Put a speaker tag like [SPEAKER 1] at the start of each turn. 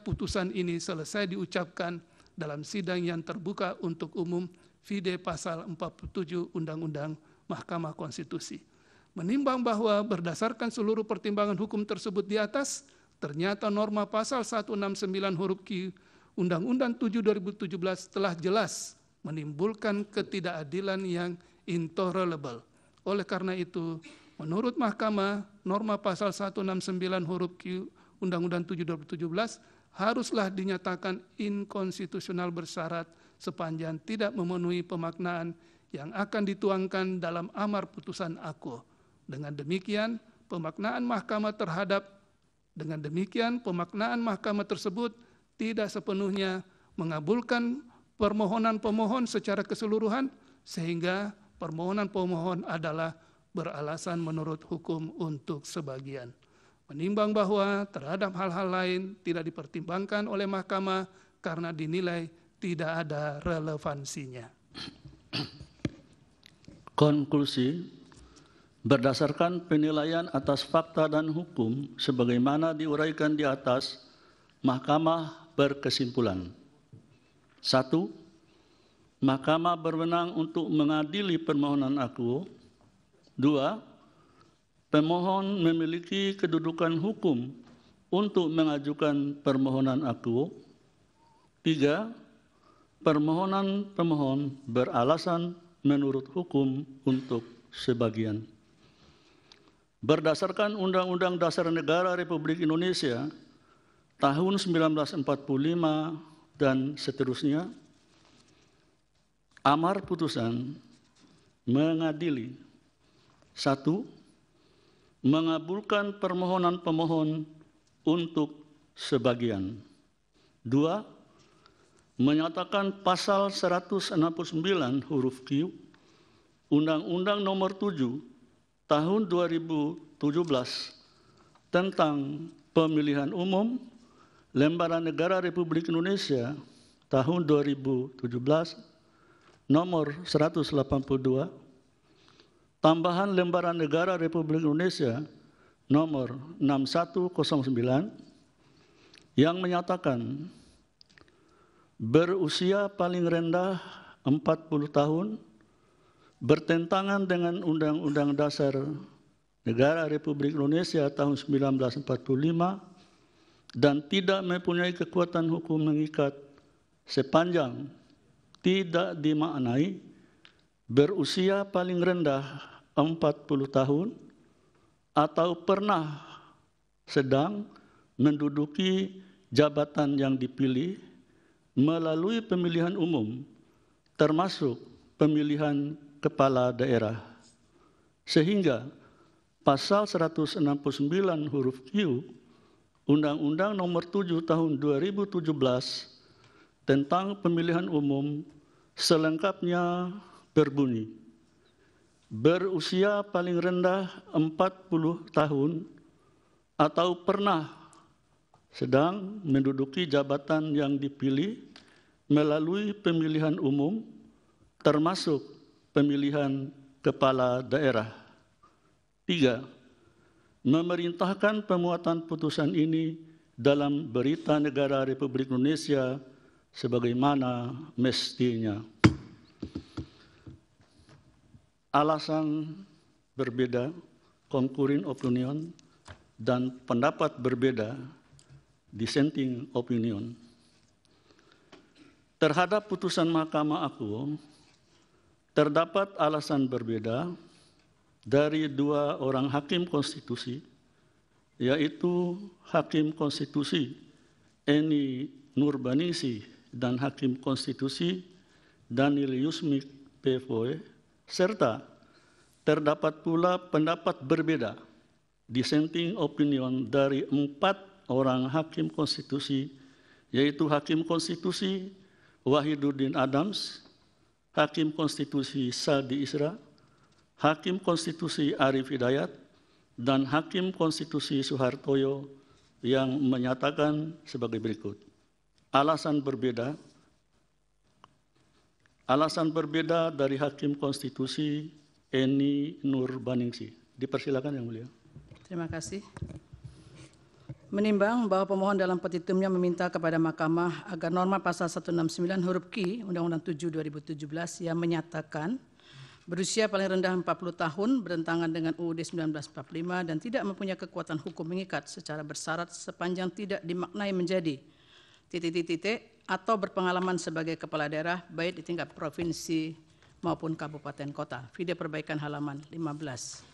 [SPEAKER 1] putusan ini selesai diucapkan dalam sidang yang terbuka untuk umum vide pasal 47 Undang-Undang Mahkamah Konstitusi. Menimbang bahwa berdasarkan seluruh pertimbangan hukum tersebut di atas, ternyata norma pasal 169 huruf Q Undang-Undang 7 2017 telah jelas menimbulkan ketidakadilan yang intolerable. Oleh karena itu, menurut Mahkamah, norma pasal 169 huruf Q Undang-Undang 7 2017 haruslah dinyatakan inkonstitusional bersyarat sepanjang tidak memenuhi pemaknaan yang akan dituangkan dalam amar putusan aku. Dengan demikian, pemaknaan mahkamah tersebut tidak sepenuhnya mengabulkan permohonan pemohon secara keseluruhan, sehingga permohonan pemohon adalah beralasan menurut hukum untuk sebagian. Menimbang bahwa terhadap hal-hal lain tidak dipertimbangkan oleh mahkamah karena dinilai tidak ada relevansinya.
[SPEAKER 2] Konklusi, berdasarkan penilaian atas fakta dan hukum sebagaimana diuraikan di atas, Mahkamah berkesimpulan. 1. Mahkamah berwenang untuk mengadili permohonan aku. 2. Pemohon memiliki kedudukan hukum untuk mengajukan permohonan aku. 3. Permohonan pemohon beralasan menurut hukum untuk sebagian. Berdasarkan Undang-Undang Dasar Negara Republik Indonesia tahun 1945 dan seterusnya, amar putusan mengadili: 1. Mengabulkan permohonan pemohon untuk sebagian. 2. Menyatakan pasal 169 huruf Q Undang-Undang Nomor 7 Tahun 2017 tentang Pemilihan Umum Lembaran Negara Republik Indonesia tahun 2017 nomor 182, tambahan Lembaran Negara Republik Indonesia nomor 6109 yang menyatakan berusia paling rendah 40 tahun bertentangan dengan Undang-Undang Dasar Negara Republik Indonesia tahun 1945 dan tidak mempunyai kekuatan hukum mengikat sepanjang tidak dimaknai berusia paling rendah 40 tahun atau pernah sedang menduduki jabatan yang dipilih melalui pemilihan umum termasuk pemilihan kepala daerah, sehingga pasal 169 huruf Q Undang-Undang Nomor 7 Tahun 2017 tentang pemilihan umum selengkapnya berbunyi: berusia paling rendah 40 tahun atau pernah sedang menduduki jabatan yang dipilih melalui pemilihan umum termasuk pemilihan kepala daerah. 3. Memerintahkan pemuatan putusan ini dalam Berita Negara Republik Indonesia sebagaimana mestinya. Alasan berbeda, concurring opinion, dan pendapat berbeda, dissenting opinion. Terhadap putusan Mahkamah Aku, terdapat alasan berbeda dari dua orang hakim konstitusi, yaitu Hakim Konstitusi Eni Nurbaningsih dan Hakim Konstitusi Daniel Yusmik PFOE, serta terdapat pula pendapat berbeda, dissenting opinion, dari 4 orang hakim konstitusi, yaitu Hakim Konstitusi Wahiduddin Adams, Hakim Konstitusi Saldi Isra, Hakim Konstitusi Arif Hidayat, dan Hakim Konstitusi Suhartoyo yang menyatakan sebagai berikut. Alasan berbeda dari Hakim Konstitusi Eni Nurbaningsih. Dipersilakan Yang Mulia.
[SPEAKER 3] Terima kasih. Menimbang bahwa pemohon dalam petitumnya meminta kepada Mahkamah agar norma pasal 169 huruf Q Undang-Undang 7 2017 yang menyatakan berusia paling rendah 40 tahun bertentangan dengan UUD 1945 dan tidak mempunyai kekuatan hukum mengikat secara bersyarat sepanjang tidak dimaknai menjadi ... atau berpengalaman sebagai kepala daerah baik di tingkat provinsi maupun kabupaten kota. Video perbaikan halaman 15.